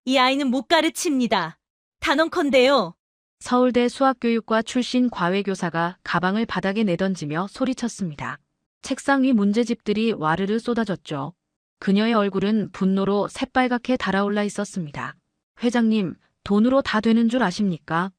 이 아이는 못 가르칩니다. 단언컨대요. 서울대 수학교육과 출신 과외교사가 가방을 바닥에 내던지며 소리쳤습니다. 책상 위 문제집들이 와르르 쏟아졌죠. 그녀의 얼굴은 분노로 새빨갛게 달아올라 있었습니다. 회장님, 돈으로 다 되는 줄 아십니까?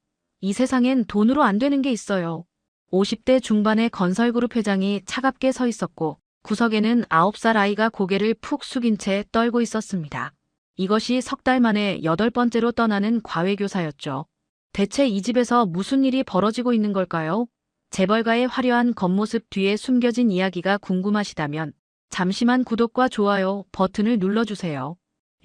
이 세상엔 돈으로 안 되는 게 있어요. 50대 중반의 건설그룹 회장이 차갑게 서 있었고 구석에는 9살 아이가 고개를 푹 숙인 채 떨고 있었습니다. 이것이 석 달 만에 8번째로 떠나는 과외교사였죠. 대체 이 집에서 무슨 일이 벌어지고 있는 걸까요? 재벌가의 화려한 겉모습 뒤에 숨겨진 이야기가 궁금하시다면 잠시만 구독과 좋아요 버튼을 눌러주세요.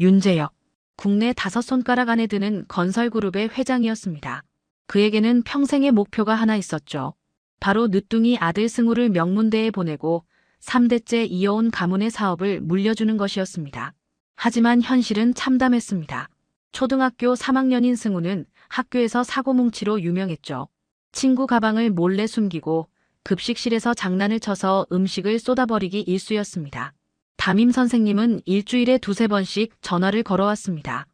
윤재혁, 국내 5손가락 안에 드는 건설그룹의 회장이었습니다. 그에게는 평생의 목표가 하나 있었죠. 바로 늦둥이 아들 승우를 명문대에 보내고 3대째 이어온 가문의 사업을 물려주는 것이었습니다. 하지만 현실은 참담했습니다. 초등학교 3학년인 승우는 학교에서 사고뭉치로 유명했죠. 친구 가방을 몰래 숨기고 급식실에서 장난을 쳐서 음식을 쏟아버리기 일쑤였습니다. 담임 선생님은 일주일에 2~3번씩 전화를 걸어왔습니다.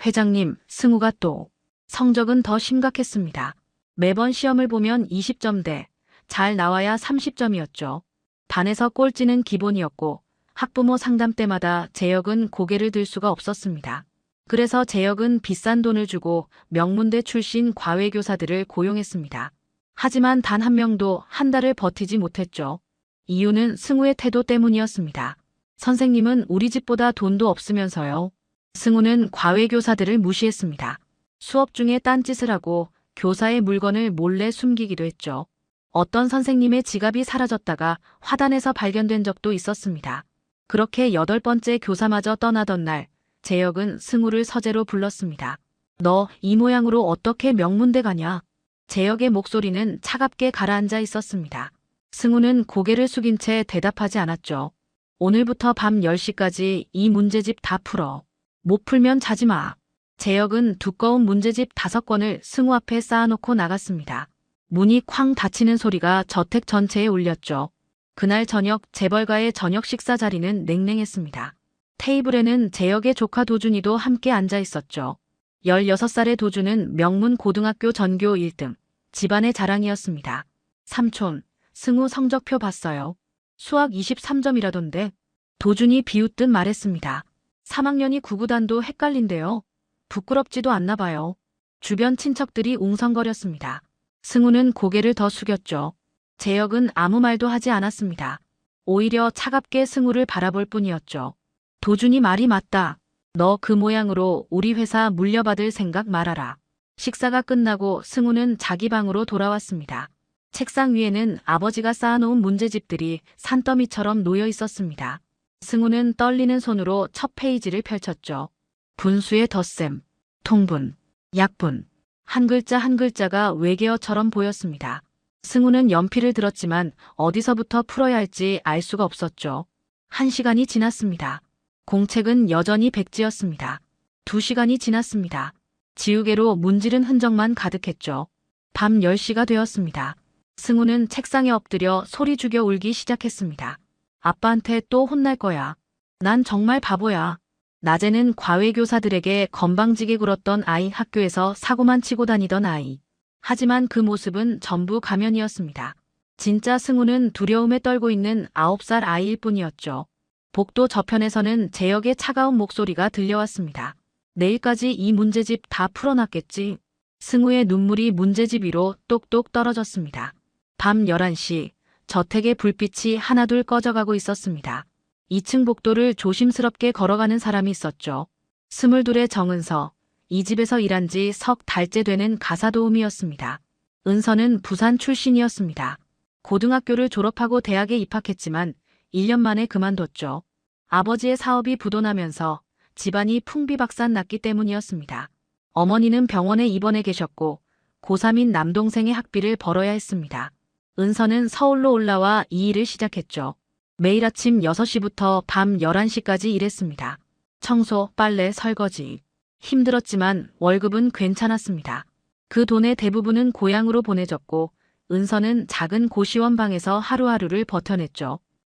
회장님, 승우가 또. 성적은 더 심각했습니다. 매번 시험을 보면 20점대, 잘 나와야 30점이었죠. 반에서 꼴찌는 기본이었고 학부모 상담 때마다 재혁은 고개를 들 수가 없었습니다. 그래서 재혁은 비싼 돈을 주고 명문대 출신 과외교사들을 고용했습니다. 하지만 단 한 명도 한 달을 버티지 못했죠. 이유는 승우의 태도 때문이었습니다. 선생님은 우리 집보다 돈도 없으면서요. 승우는 과외교사들을 무시했습니다. 수업 중에 딴짓을 하고 교사의 물건을 몰래 숨기기도 했죠. 어떤 선생님의 지갑이 사라졌다가 화단에서 발견된 적도 있었습니다. 그렇게 8번째 교사마저 떠나던 날, 재혁은 승우를 서재로 불렀습니다. 너 이 모양으로 어떻게 명문대 가냐? 재혁의 목소리는 차갑게 가라앉아 있었습니다. 승우는 고개를 숙인 채 대답하지 않았죠. 오늘부터 밤 10시까지 이 문제집 다 풀어. 못 풀면 자지 마. 재혁은 두꺼운 문제집 5권을 승우 앞에 쌓아놓고 나갔습니다. 문이 쾅 닫히는 소리가 저택 전체에 울렸죠. 그날 저녁 재벌가의 저녁 식사 자리는 냉랭했습니다. 테이블에는 재혁의 조카 도준이도 함께 앉아 있었죠. 16살의 도준은 명문 고등학교 전교 1등, 집안의 자랑이었습니다. 삼촌, 승우 성적표 봤어요. 수학 23점이라던데. 도준이 비웃듯 말했습니다. 3학년이 구구단도 헷갈린대요. 부끄럽지도 않나 봐요. 주변 친척들이 웅성거렸습니다. 승우는 고개를 더 숙였죠. 재혁은 아무 말도 하지 않았습니다. 오히려 차갑게 승우를 바라볼 뿐이었죠. 도준이 말이 맞다. 너 그 모양으로 우리 회사 물려받을 생각 말아라. 식사가 끝나고 승우는 자기 방으로 돌아왔습니다. 책상 위에는 아버지가 쌓아놓은 문제집들이 산더미처럼 놓여 있었습니다. 승우는 떨리는 손으로 첫 페이지를 펼쳤죠. 분수의 덧셈, 통분, 약분. 한 글자 한 글자가 외계어처럼 보였습니다. 승우는 연필을 들었지만 어디서부터 풀어야 할지 알 수가 없었죠. 1시간이 지났습니다. 공책은 여전히 백지였습니다. 2시간이 지났습니다. 지우개로 문지른 흔적만 가득했죠. 밤 10시가 되었습니다. 승우는 책상에 엎드려 소리 죽여 울기 시작했습니다. 아빠한테 또 혼날 거야. 난 정말 바보야. 낮에는 과외교사들에게 건방지게 굴었던 아이, 학교에서 사고만 치고 다니던 아이. 하지만 그 모습은 전부 가면이었습니다. 진짜 승우는 두려움에 떨고 있는 9살 아이일 뿐이었죠. 복도 저편에서는 재혁의 차가운 목소리가 들려왔습니다. 내일까지 이 문제집 다 풀어놨겠지. 승우의 눈물이 문제집 위로 똑똑 떨어졌습니다. 밤 11시, 저택의 불빛이 하나둘 꺼져가고 있었습니다. 2층 복도를 조심스럽게 걸어가는 사람이 있었죠. 22의 정은서, 이 집에서 일한 지 석 달째 되는 가사도우미였습니다. 은서는 부산 출신이었습니다. 고등학교를 졸업하고 대학에 입학했지만 1년 만에 그만뒀죠. 아버지의 사업이 부도나면서 집안이 풍비박산 났기 때문이었습니다. 어머니는 병원에 입원해 계셨고 고3인 남동생의 학비를 벌어야 했습니다. 은서는 서울로 올라와 이 일을 시작했죠. 매일 아침 6시부터 밤 11시까지 일했습니다. 청소, 빨래, 설거지. 힘들었지만 월급은 괜찮았습니다. 그 돈의 대부분은 고향으로 보내졌고 은서는 작은 고시원 방에서 하루하루를 버텨냈죠.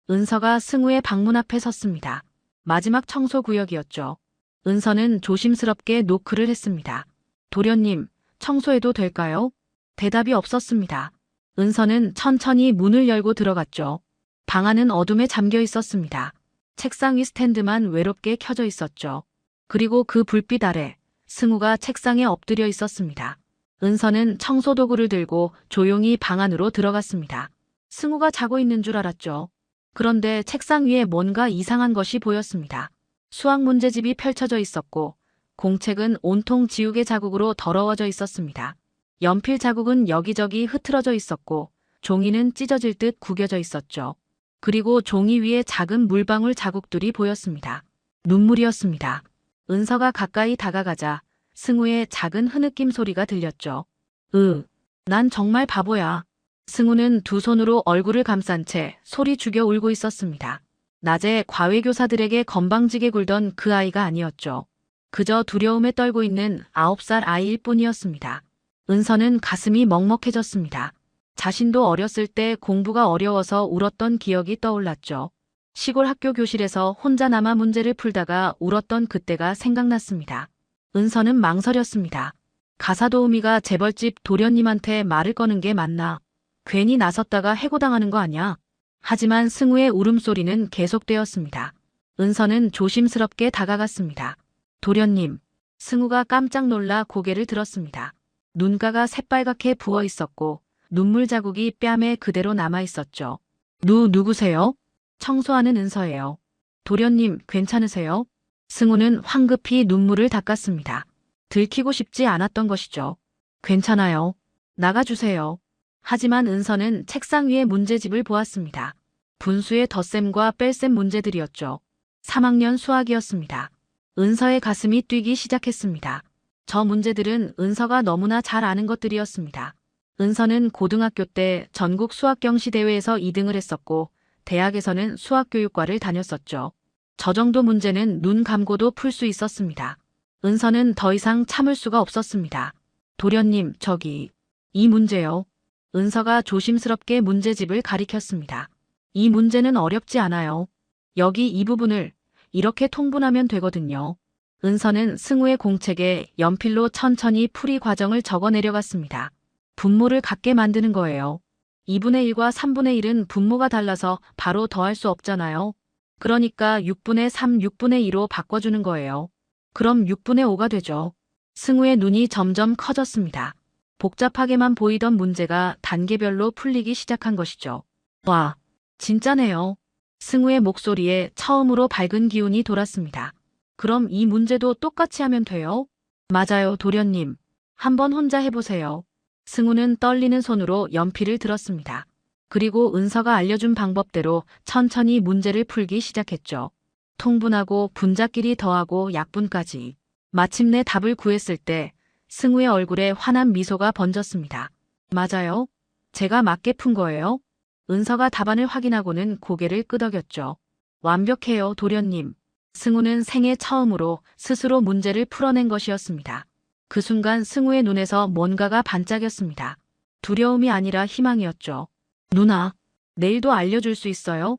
은서가 승우의 방문 앞에 섰습니다. 마지막 청소 구역이었죠. 은서는 조심스럽게 노크를 했습니다. 도련님, 청소해도 될까요? 대답이 없었습니다. 은서는 천천히 문을 열고 들어갔죠. 방 안은 어둠에 잠겨 있었습니다. 책상 위 스탠드만 외롭게 켜져 있었죠. 그리고 그 불빛 아래 승우가 책상에 엎드려 있었습니다. 은서는 청소도구를 들고 조용히 방 안으로 들어갔습니다. 승우가 자고 있는 줄 알았죠. 그런데 책상 위에 뭔가 이상한 것이 보였습니다. 수학 문제집이 펼쳐져 있었고 공책은 온통 지우개 자국으로 더러워져 있었습니다. 연필 자국은 여기저기 흐트러져 있었고 종이는 찢어질 듯 구겨져 있었죠. 그리고 종이 위에 작은 물방울 자국들이 보였습니다. 눈물이었습니다. 은서가 가까이 다가가자 승우의 작은 흐느낌 소리가 들렸죠. 난 정말 바보야. 승우는 두 손으로 얼굴을 감싼 채 소리 죽여 울고 있었습니다. 낮에 과외교사들에게 건방지게 굴던 그 아이가 아니었죠. 그저 두려움에 떨고 있는 9살 아이일 뿐이었습니다. 은서는 가슴이 먹먹해졌습니다. 자신도 어렸을 때 공부가 어려워서 울었던 기억이 떠올랐죠. 시골 학교 교실에서 혼자 남아 문제를 풀다가 울었던 그때가 생각났습니다. 은서는 망설였습니다. 가사도우미가 재벌집 도련님한테 말을 거는 게 맞나? 괜히 나섰다가 해고당하는 거 아냐? 하지만 승우의 울음소리는 계속되었습니다. 은서는 조심스럽게 다가갔습니다. 도련님. 승우가 깜짝 놀라 고개를 들었습니다. 눈가가 새빨갛게 부어 있었고 눈물 자국이 뺨에 그대로 남아 있었죠. 누구세요? 청소하는 은서예요. 도련님, 괜찮으세요? 승우는 황급히 눈물을 닦았습니다. 들키고 싶지 않았던 것이죠. 괜찮아요. 나가주세요. 하지만 은서는 책상 위에 문제집을 보았습니다. 분수의 덧셈과 뺄셈 문제들이었죠. 3학년 수학이었습니다. 은서의 가슴이 뛰기 시작했습니다. 저 문제들은 은서가 너무나 잘 아는 것들이었습니다. 은서는 고등학교 때 전국 수학경시 대회에서 2등을 했었고 대학에서는 수학교육과를 다녔었죠. 저 정도 문제는 눈 감고도 풀 수 있었습니다. 은서는 더 이상 참을 수가 없었습니다. 도련님, 이 문제요. 은서가 조심스럽게 문제집을 가리켰습니다. 이 문제는 어렵지 않아요. 여기 이 부분을 이렇게 통분하면 되거든요. 은서는 승우의 공책에 연필로 천천히 풀이 과정을 적어 내려갔습니다. 분모를 같게 만드는 거예요. 2분의 1과 3분의 1은 분모가 달라서 바로 더할 수 없잖아요. 그러니까 6분의 3, 6분의 2로 바꿔주는 거예요. 그럼 6분의 5가 되죠. 승우의 눈이 점점 커졌습니다. 복잡하게만 보이던 문제가 단계별로 풀리기 시작한 것이죠. 와, 진짜네요. 승우의 목소리에 처음으로 밝은 기운이 돌았습니다. 그럼 이 문제도 똑같이 하면 돼요? 맞아요, 도련님. 한번 혼자 해보세요. 승우는 떨리는 손으로 연필을 들었습니다. 그리고 은서가 알려준 방법대로 천천히 문제를 풀기 시작했죠. 통분하고 분자끼리 더하고 약분까지. 마침내 답을 구했을 때 승우의 얼굴에 환한 미소가 번졌습니다. 맞아요. 제가 맞게 푼 거예요. 은서가 답안을 확인하고는 고개를 끄덕였죠. 완벽해요, 도련님. 승우는 생애 처음으로 스스로 문제를 풀어낸 것이었습니다. 그 순간 승우의 눈에서 뭔가가 반짝였습니다. 두려움이 아니라 희망이었죠. 누나, 내일도 알려줄 수 있어요?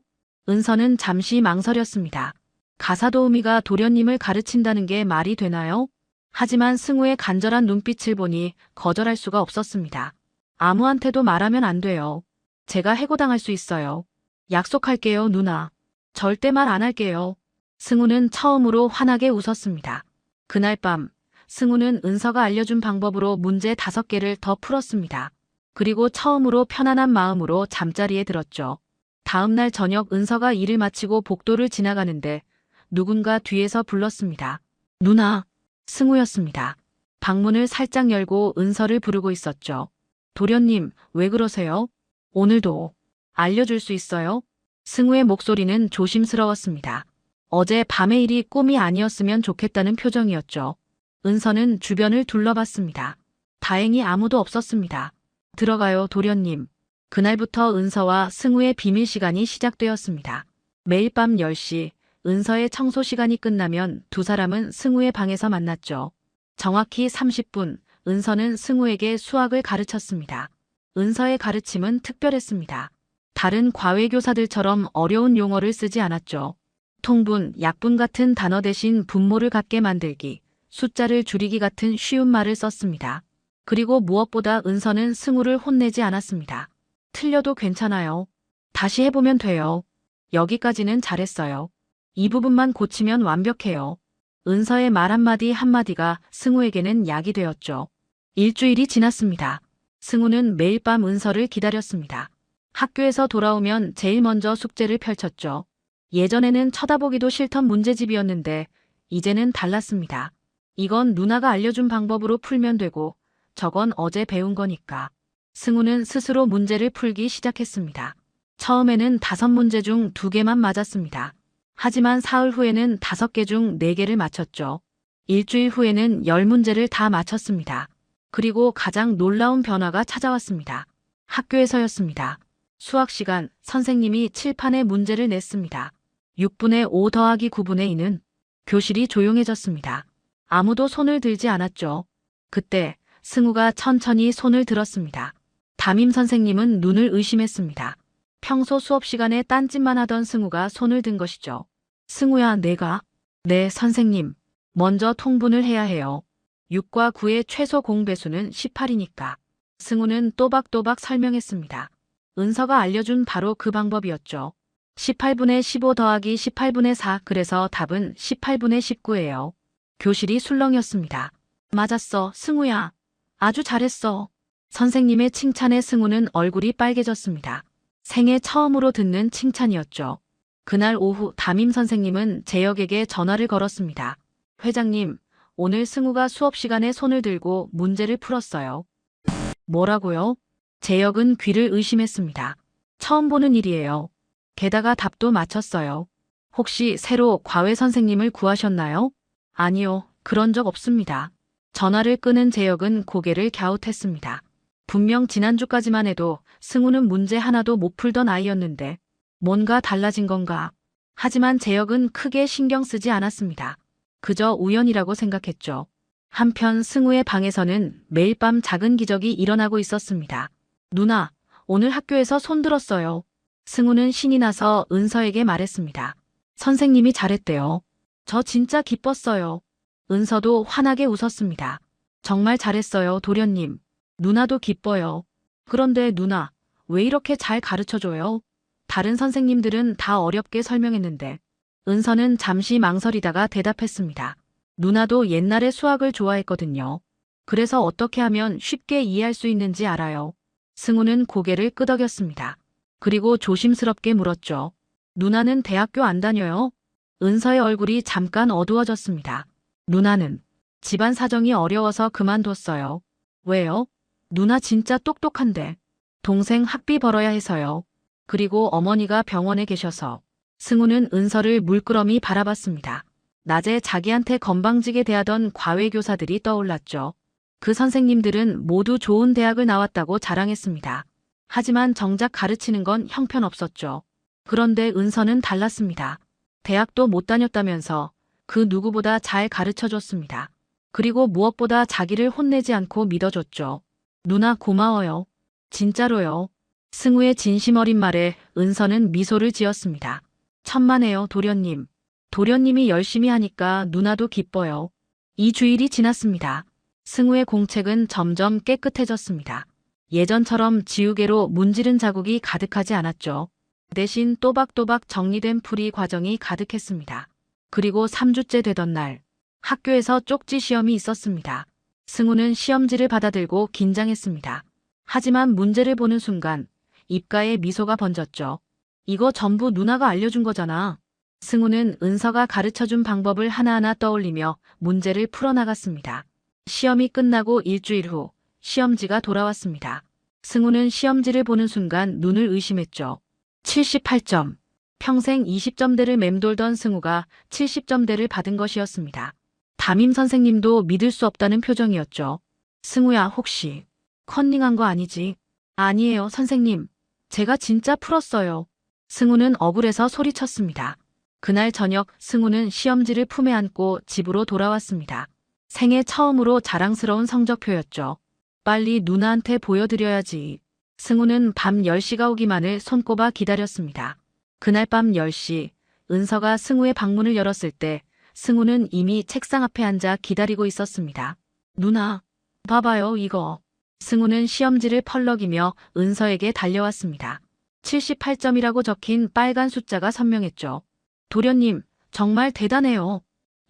은서는 잠시 망설였습니다. 가사도우미가 도련님을 가르친다는 게 말이 되나요? 하지만 승우의 간절한 눈빛을 보니 거절할 수가 없었습니다. 아무한테도 말하면 안 돼요. 제가 해고당할 수 있어요. 약속할게요, 누나. 절대 말 안 할게요. 승우는 처음으로 환하게 웃었습니다. 그날 밤, 승우는 은서가 알려준 방법으로 문제 5개를 더 풀었습니다. 그리고 처음으로 편안한 마음으로 잠자리에 들었죠. 다음 날 저녁 은서가 일을 마치고 복도를 지나가는데 누군가 뒤에서 불렀습니다. 누나, 승우였습니다. 방문을 살짝 열고 은서를 부르고 있었죠. 도련님, 왜 그러세요? 오늘도 알려줄 수 있어요? 승우의 목소리는 조심스러웠습니다. 어제 밤의 일이 꿈이 아니었으면 좋겠다는 표정이었죠. 은서는 주변을 둘러봤습니다. 다행히 아무도 없었습니다. 들어가요, 도련님. 그날부터 은서와 승우의 비밀 시간이 시작되었습니다. 매일 밤 10시 은서의 청소 시간이 끝나면 두 사람은 승우의 방에서 만났죠. 정확히 30분 은서는 승우에게 수학을 가르쳤습니다. 은서의 가르침은 특별했습니다. 다른 과외교사들처럼 어려운 용어를 쓰지 않았죠. 통분, 약분 같은 단어 대신 분모를 같게 만들기, 숫자를 줄이기 같은 쉬운 말을 썼습니다. 그리고 무엇보다 은서는 승우를 혼내지 않았습니다. 틀려도 괜찮아요. 다시 해보면 돼요. 여기까지는 잘했어요. 이 부분만 고치면 완벽해요. 은서의 말 한마디 한마디가 승우에게는 약이 되었죠. 일주일이 지났습니다. 승우는 매일 밤 은서를 기다렸습니다. 학교에서 돌아오면 제일 먼저 숙제를 펼쳤죠. 예전에는 쳐다보기도 싫던 문제집이었는데 이제는 달랐습니다. 이건 누나가 알려준 방법으로 풀면 되고 저건 어제 배운 거니까. 승우는 스스로 문제를 풀기 시작했습니다. 처음에는 5문제 중 2개만 맞았습니다. 하지만 사흘 후에는 5개 중 4개를 맞췄죠. 일주일 후에는 10문제를 다 맞췄습니다. 그리고 가장 놀라운 변화가 찾아왔습니다. 학교에서였습니다. 수학 시간, 선생님이 칠판에 문제를 냈습니다. 6분의 5 더하기 9분의 2는 교실이 조용해졌습니다. 아무도 손을 들지 않았죠. 그때 승우가 천천히 손을 들었습니다. 담임 선생님은 눈을 의심했습니다. 평소 수업 시간에 딴짓만 하던 승우가 손을 든 것이죠. 승우야, 내가. 네, 선생님. 먼저 통분을 해야 해요. 6과 9의 최소 공배수는 18이니까. 승우는 또박또박 설명했습니다. 은서가 알려준 바로 그 방법이었죠. 18분의 15 더하기 18분의 4, 그래서 답은 18분의 19예요. 교실이 술렁이었습니다. 맞았어, 승우야. 아주 잘했어. 선생님의 칭찬에 승우는 얼굴이 빨개졌습니다. 생애 처음으로 듣는 칭찬이었죠. 그날 오후 담임 선생님은 재혁에게 전화를 걸었습니다. 회장님, 오늘 승우가 수업 시간에 손을 들고 문제를 풀었어요. 뭐라고요? 재혁은 귀를 의심했습니다. 처음 보는 일이에요. 게다가 답도 맞췄어요. 혹시 새로 과외 선생님을 구하셨나요? 아니요, 그런 적 없습니다. 전화를 끊은 재혁은 고개를 갸웃했습니다. 분명 지난주까지만 해도 승우는 문제 하나도 못 풀던 아이였는데 뭔가 달라진 건가. 하지만 재혁은 크게 신경 쓰지 않았습니다. 그저 우연이라고 생각했죠. 한편 승우의 방에서는 매일 밤 작은 기적이 일어나고 있었습니다. 누나, 오늘 학교에서 손 들었어요. 승우는 신이 나서 은서에게 말했습니다. 선생님이 잘했대요. 저 진짜 기뻤어요. 은서도 환하게 웃었습니다. 정말 잘했어요, 도련님. 누나도 기뻐요. 그런데 누나, 왜 이렇게 잘 가르쳐줘요? 다른 선생님들은 다 어렵게 설명했는데. 은서는 잠시 망설이다가 대답했습니다. 누나도 옛날에 수학을 좋아했거든요. 그래서 어떻게 하면 쉽게 이해할 수 있는지 알아요. 승우는 고개를 끄덕였습니다. 그리고 조심스럽게 물었죠. 누나는 대학교 안 다녀요? 은서의 얼굴이 잠깐 어두워졌습니다. 누나는 집안 사정이 어려워서 그만뒀어요. 왜요? 누나 진짜 똑똑한데. 동생 학비 벌어야 해서요. 그리고 어머니가 병원에 계셔서. 승우는 은서를 물끄러미 바라봤습니다. 낮에 자기한테 건방지게 대하던 과외교사들이 떠올랐죠. 그 선생님들은 모두 좋은 대학을 나왔다고 자랑했습니다. 하지만 정작 가르치는 건 형편없었죠. 그런데 은서는 달랐습니다. 대학도 못 다녔다면서 그 누구보다 잘 가르쳐줬습니다. 그리고 무엇보다 자기를 혼내지 않고 믿어줬죠. 누나 고마워요. 진짜로요. 승우의 진심 어린 말에 은서는 미소를 지었습니다. 천만에요, 도련님. 도련님이 열심히 하니까 누나도 기뻐요. 2주일이 지났습니다. 승우의 공책은 점점 깨끗해졌습니다. 예전처럼 지우개로 문지른 자국이 가득하지 않았죠. 대신 또박또박 정리된 풀이 과정이 가득했습니다. 그리고 3주째 되던 날, 학교에서 쪽지 시험이 있었습니다. 승우는 시험지를 받아들고 긴장했습니다. 하지만 문제를 보는 순간 입가에 미소가 번졌죠. 이거 전부 누나가 알려준 거잖아. 승우는 은서가 가르쳐준 방법을 하나하나 떠올리며 문제를 풀어나갔습니다. 시험이 끝나고 일주일 후 시험지가 돌아왔습니다. 승우는 시험지를 보는 순간 눈을 의심했죠. 78점. 평생 20점대를 맴돌던 승우가 70점대를 받은 것이었습니다. 담임 선생님도 믿을 수 없다는 표정이었죠. 승우야, 혹시 컨닝한 거 아니지? 아니에요, 선생님. 제가 진짜 풀었어요. 승우는 억울해서 소리쳤습니다. 그날 저녁 승우는 시험지를 품에 안고 집으로 돌아왔습니다. 생애 처음으로 자랑스러운 성적표였죠. 빨리 누나한테 보여드려야지. 승우는 밤 10시가 오기만을 손꼽아 기다렸습니다. 그날 밤 10시, 은서가 승우의 방문을 열었을 때 승우는 이미 책상 앞에 앉아 기다리고 있었습니다. 누나, 봐봐요, 이거. 승우는 시험지를 펄럭이며 은서에게 달려왔습니다. 78점이라고 적힌 빨간 숫자가 선명했죠. 도련님, 정말 대단해요.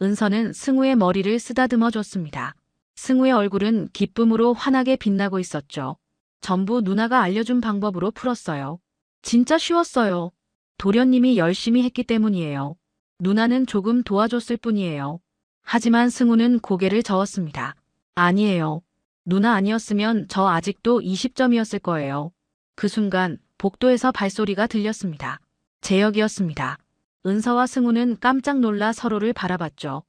은서는 승우의 머리를 쓰다듬어 줬습니다. 승우의 얼굴은 기쁨으로 환하게 빛나고 있었죠. 전부 누나가 알려준 방법으로 풀었어요. 진짜 쉬웠어요. 도련님이 열심히 했기 때문이에요. 누나는 조금 도와줬을 뿐이에요. 하지만 승우는 고개를 저었습니다. 아니에요. 누나 아니었으면 저 아직도 20점이었을 거예요. 그 순간 복도에서 발소리가 들렸습니다. 재혁이었습니다. 은서와 승우는 깜짝 놀라 서로를 바라봤죠.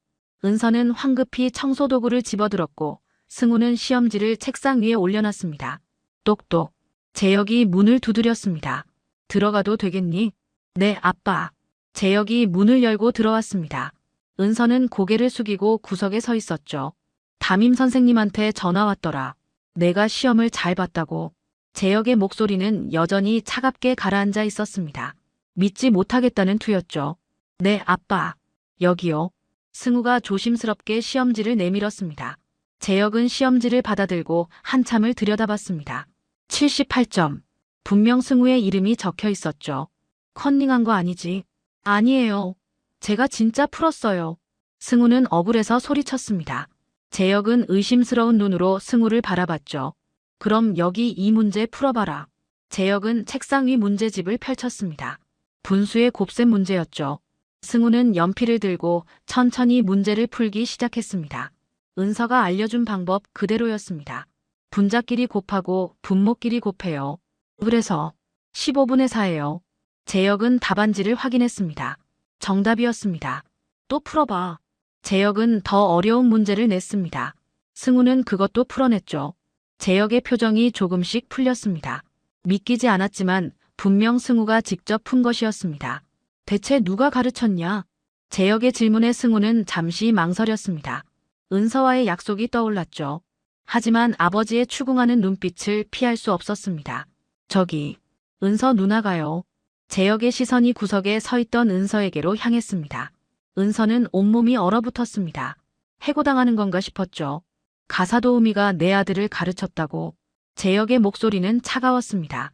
은서는 황급히 청소도구를 집어들었고 승우는 시험지를 책상 위에 올려놨습니다. 똑똑. 재혁이 문을 두드렸습니다. 들어가도 되겠니? 네, 아빠. 재혁이 문을 열고 들어왔습니다. 은서는 고개를 숙이고 구석에 서 있었죠. 담임 선생님한테 전화 왔더라. 내가 시험을 잘 봤다고. 재혁의 목소리는 여전히 차갑게 가라앉아 있었습니다. 믿지 못하겠다는 투였죠. 네, 아빠. 여기요. 승우가 조심스럽게 시험지를 내밀었습니다. 재혁은 시험지를 받아들고 한참을 들여다봤습니다. 78점. 분명 승우의 이름이 적혀 있었죠. 컨닝한 거 아니지? 아니에요. 제가 진짜 풀었어요. 승우는 억울해서 소리쳤습니다. 재혁은 의심스러운 눈으로 승우를 바라봤죠. 그럼 여기 이 문제 풀어봐라. 재혁은 책상 위 문제집을 펼쳤습니다. 분수의 곱셈 문제였죠. 승우는 연필을 들고 천천히 문제를 풀기 시작했습니다. 은서가 알려준 방법 그대로였습니다. 분자끼리 곱하고 분모끼리 곱해요. 그래서 15분의 4예요. 재혁은 답안지를 확인했습니다. 정답이었습니다. 또 풀어봐. 재혁은 더 어려운 문제를 냈습니다. 승우는 그것도 풀어냈죠. 재혁의 표정이 조금씩 풀렸습니다. 믿기지 않았지만 분명 승우가 직접 푼 것이었습니다. 대체 누가 가르쳤냐? 재혁의 질문에 승우는 잠시 망설였습니다. 은서와의 약속이 떠올랐죠. 하지만 아버지의 추궁하는 눈빛을 피할 수 없었습니다. 저기, 은서 누나가요. 재혁의 시선이 구석에 서 있던 은서에게로 향했습니다. 은서는 온몸이 얼어붙었습니다. 해고당하는 건가 싶었죠. 가사도우미가 내 아들을 가르쳤다고. 재혁의 목소리는 차가웠습니다.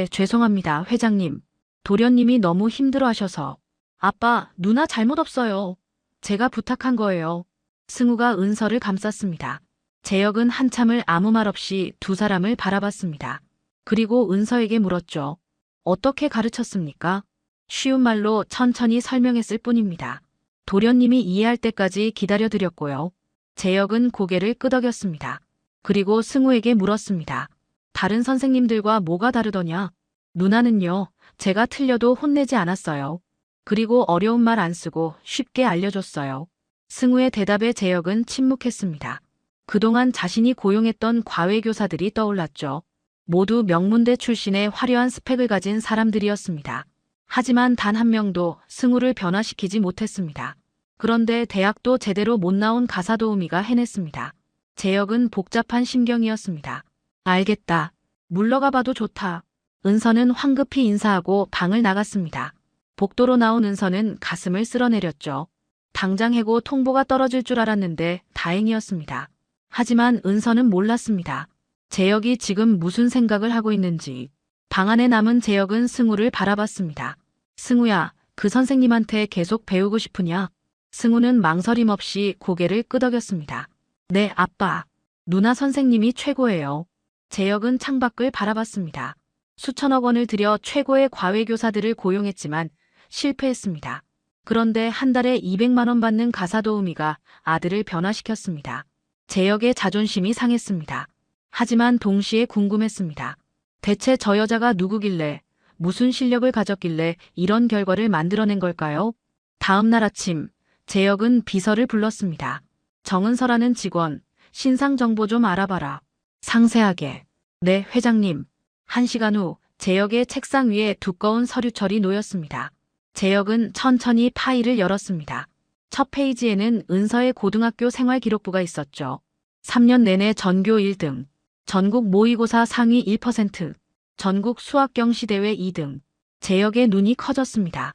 죄송합니다, 회장님. 도련님이 너무 힘들어하셔서. 아빠, 누나 잘못 없어요. 제가 부탁한 거예요. 승우가 은서를 감쌌습니다. 재혁은 한참을 아무 말 없이 두 사람을 바라봤습니다. 그리고 은서에게 물었죠. 어떻게 가르쳤습니까? 쉬운 말로 천천히 설명했을 뿐입니다. 도련님이 이해할 때까지 기다려드렸고요. 재혁은 고개를 끄덕였습니다. 그리고 승우에게 물었습니다. 다른 선생님들과 뭐가 다르더냐? 누나는요, 제가 틀려도 혼내지 않았어요. 그리고 어려운 말 안 쓰고 쉽게 알려줬어요. 승우의 대답에 재혁은 침묵했습니다. 그동안 자신이 고용했던 과외교사들이 떠올랐죠. 모두 명문대 출신의 화려한 스펙을 가진 사람들이었습니다. 하지만 단 한 명도 승우를 변화시키지 못했습니다. 그런데 대학도 제대로 못 나온 가사도우미가 해냈습니다. 재혁은 복잡한 심경이었습니다. 알겠다. 물러가 봐도 좋다. 은서는 황급히 인사하고 방을 나갔습니다. 복도로 나온 은서는 가슴을 쓸어내렸죠. 당장 해고 통보가 떨어질 줄 알았는데 다행이었습니다. 하지만 은서는 몰랐습니다. 재혁이 지금 무슨 생각을 하고 있는지. 방 안에 남은 재혁은 승우를 바라봤습니다. 승우야, 그 선생님한테 계속 배우고 싶으냐? 승우는 망설임 없이 고개를 끄덕였습니다. 네, 아빠. 누나 선생님이 최고예요. 재혁은 창밖을 바라봤습니다. 수천억 원을 들여 최고의 과외교사들을 고용했지만 실패했습니다. 그런데 한 달에 200만 원 받는 가사도우미가 아들을 변화시켰습니다. 재혁의 자존심이 상했습니다. 하지만 동시에 궁금했습니다. 대체 저 여자가 누구길래, 무슨 실력을 가졌길래 이런 결과를 만들어낸 걸까요? 다음 날 아침, 재혁은 비서를 불렀습니다. 정은서라는 직원, 신상 정보 좀 알아봐라. 상세하게. 네, 회장님. 1시간 후 재혁의 책상 위에 두꺼운 서류철이 놓였습니다. 재혁은 천천히 파일을 열었습니다. 첫 페이지에는 은서의 고등학교 생활기록부가 있었죠. 3년 내내 전교 1등, 전국 모의고사 상위 1%, 전국 수학경시대회 2등. 재혁의 눈이 커졌습니다.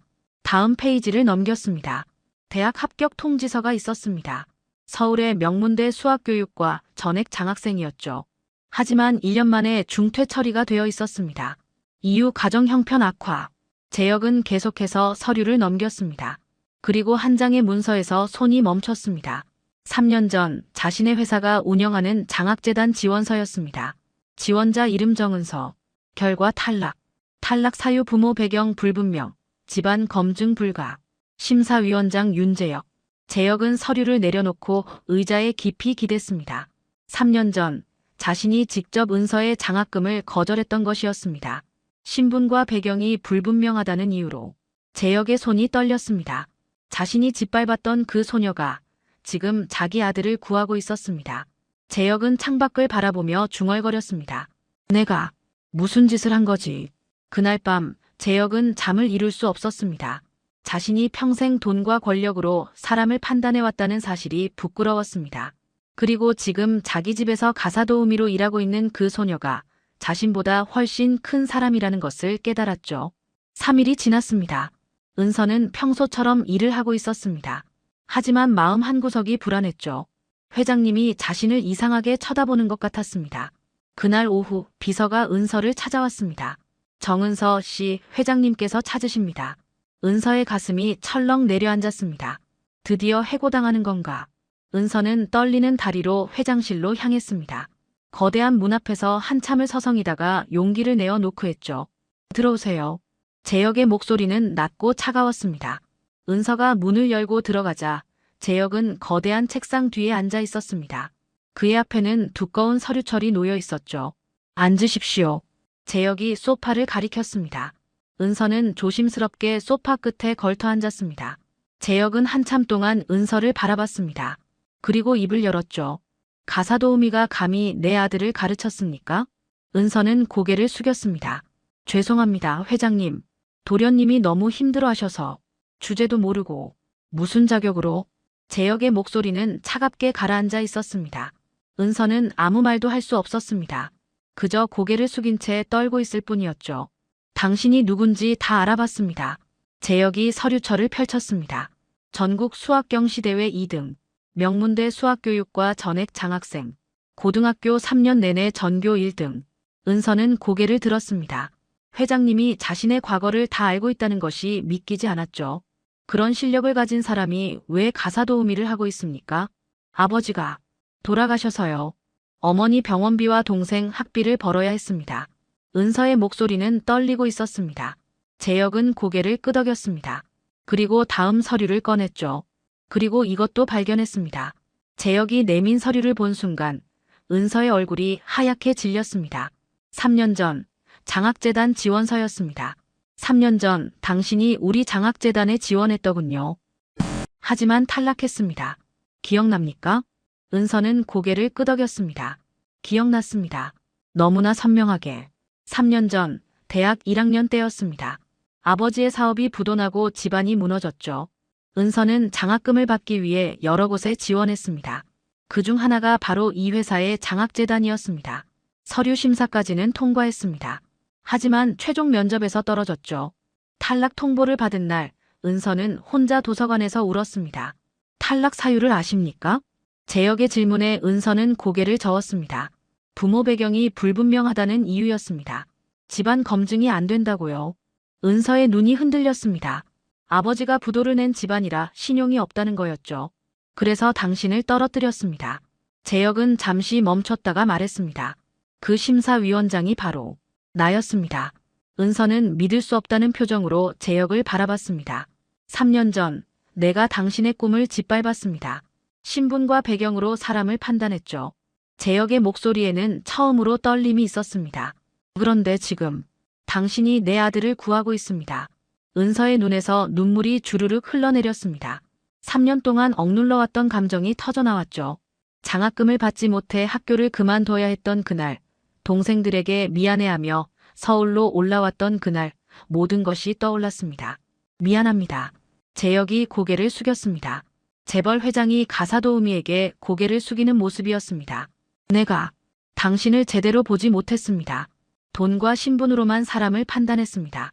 다음 페이지를 넘겼습니다. 대학 합격 통지서가 있었습니다. 서울의 명문대 수학교육과 전액 장학생이었죠. 하지만 1년 만에 중퇴 처리가 되어 있었습니다. 이후 가정 형편 악화. 재혁은 계속해서 서류를 넘겼습니다. 그리고 한 장의 문서에서 손이 멈췄습니다. 3년 전 자신의 회사가 운영하는 장학재단 지원서였습니다. 지원자 이름 정은서. 결과 탈락. 탈락 사유 부모 배경 불분명. 집안 검증 불가. 심사위원장 윤재혁. 재혁은 서류를 내려놓고 의자에 깊이 기댔습니다. 3년 전 자신이 직접 은서의 장학금을 거절했던 것이었습니다. 신분과 배경이 불분명하다는 이유로 재혁의 손이 떨렸습니다. 자신이 짓밟았던 그 소녀가 지금 자기 아들을 구하고 있었습니다. 재혁은 창밖을 바라보며 중얼거렸습니다. 내가 무슨 짓을 한 거지? 그날 밤 재혁은 잠을 이룰 수 없었습니다. 자신이 평생 돈과 권력으로 사람을 판단해왔다는 사실이 부끄러웠습니다. 그리고 지금 자기 집에서 가사도우미로 일하고 있는 그 소녀가 자신보다 훨씬 큰 사람이라는 것을 깨달았죠. 3일이 지났습니다. 은서는 평소처럼 일을 하고 있었습니다. 하지만 마음 한구석이 불안했죠. 회장님이 자신을 이상하게 쳐다보는 것 같았습니다. 그날 오후 비서가 은서를 찾아왔습니다. 정은서 씨, 회장님께서 찾으십니다. 은서의 가슴이 철렁 내려앉았습니다. 드디어 해고당하는 건가? 은서는 떨리는 다리로 회장실로 향했습니다. 거대한 문 앞에서 한참을 서성이다가 용기를 내어 노크했죠. 들어오세요. 재혁의 목소리는 낮고 차가웠습니다. 은서가 문을 열고 들어가자 재혁은 거대한 책상 뒤에 앉아 있었습니다. 그의 앞에는 두꺼운 서류철이 놓여 있었죠. 앉으십시오. 재혁이 소파를 가리켰습니다. 은서는 조심스럽게 소파 끝에 걸터 앉았습니다. 재혁은 한참 동안 은서를 바라봤습니다. 그리고 입을 열었죠. 가사도우미가 감히 내 아들을 가르쳤습니까? 은서는 고개를 숙였습니다. 죄송합니다, 회장님. 도련님이 너무 힘들어하셔서. 주제도 모르고. 무슨 자격으로? 재혁의 목소리는 차갑게 가라앉아 있었습니다. 은서는 아무 말도 할 수 없었습니다. 그저 고개를 숙인 채 떨고 있을 뿐이었죠. 당신이 누군지 다 알아봤습니다. 재혁이 서류철을 펼쳤습니다. 전국 수학경시대회 2등. 명문대 수학교육과 전액 장학생. 고등학교 3년 내내 전교 1등. 은서는 고개를 들었습니다. 회장님이 자신의 과거를 다 알고 있다는 것이 믿기지 않았죠. 그런 실력을 가진 사람이 왜 가사도우미를 하고 있습니까? 아버지가 돌아가셔서요. 어머니 병원비와 동생 학비를 벌어야 했습니다. 은서의 목소리는 떨리고 있었습니다. 재혁은 고개를 끄덕였습니다. 그리고 다음 서류를 꺼냈죠. 그리고 이것도 발견했습니다. 재혁이 내민 서류를 본 순간 은서의 얼굴이 하얗게 질렸습니다. 3년 전 장학재단 지원서였습니다. 3년 전 당신이 우리 장학재단에 지원했더군요. 하지만 탈락했습니다. 기억납니까? 은서는 고개를 끄덕였습니다. 기억났습니다. 너무나 선명하게. 3년 전 대학 1학년 때였습니다. 아버지의 사업이 부도나고 집안이 무너졌죠. 은서는 장학금을 받기 위해 여러 곳에 지원했습니다. 그중 하나가 바로 이 회사의 장학재단이었습니다. 서류 심사까지는 통과했습니다. 하지만 최종 면접에서 떨어졌죠. 탈락 통보를 받은 날, 은서는 혼자 도서관에서 울었습니다. 탈락 사유를 아십니까? 재혁의 질문에 은서는 고개를 저었습니다. 부모 배경이 불분명하다는 이유였습니다. 집안 검증이 안 된다고요. 은서의 눈이 흔들렸습니다. 아버지가 부도를 낸 집안이라 신용이 없다는 거였죠. 그래서 당신을 떨어뜨렸습니다. 재혁은 잠시 멈췄다가 말했습니다. 그 심사위원장이 바로 나였습니다. 은서는 믿을 수 없다는 표정으로 재혁을 바라봤습니다. 3년 전 내가 당신의 꿈을 짓밟았습니다. 신분과 배경으로 사람을 판단했죠. 재혁의 목소리에는 처음으로 떨림이 있었습니다. 그런데 지금 당신이 내 아들을 구하고 있습니다. 은서의 눈에서 눈물이 주르륵 흘러내렸습니다. 3년 동안 억눌러왔던 감정이 터져나왔죠. 장학금을 받지 못해 학교를 그만둬야 했던 그날, 동생들에게 미안해하며 서울로 올라왔던 그날, 모든 것이 떠올랐습니다. 미안합니다. 재혁이 고개를 숙였습니다. 재벌 회장이 가사도우미에게 고개를 숙이는 모습이었습니다. 내가 당신을 제대로 보지 못했습니다. 돈과 신분으로만 사람을 판단했습니다.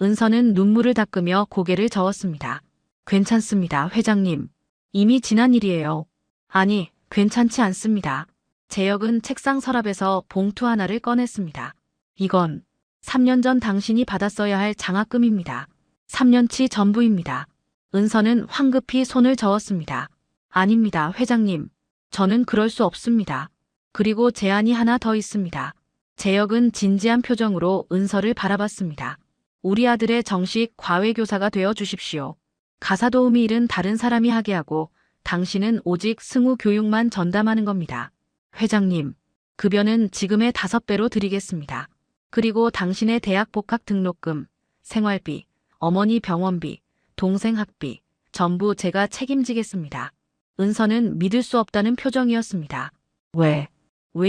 은서는 눈물을 닦으며 고개를 저었습니다. 괜찮습니다, 회장님. 이미 지난 일이에요. 아니, 괜찮지 않습니다. 재혁은 책상 서랍에서 봉투 하나를 꺼냈습니다. 이건 3년 전 당신이 받았어야 할 장학금입니다. 3년치 전부입니다. 은서는 황급히 손을 저었습니다. 아닙니다, 회장님. 저는 그럴 수 없습니다. 그리고 제안이 하나 더 있습니다. 재혁은 진지한 표정으로 은서를 바라봤습니다. 우리 아들의 정식 과외교사가 되어 주십시오. 가사 도우미 일은 다른 사람이 하게 하고 당신은 오직 승우 교육만 전담하는 겁니다. 회장님, 급여는 지금의 5배로 드리겠습니다. 그리고 당신의 대학 복학 등록금, 생활비, 어머니 병원비, 동생 학비, 전부 제가 책임지겠습니다. 은서는 믿을 수 없다는 표정이었습니다. 왜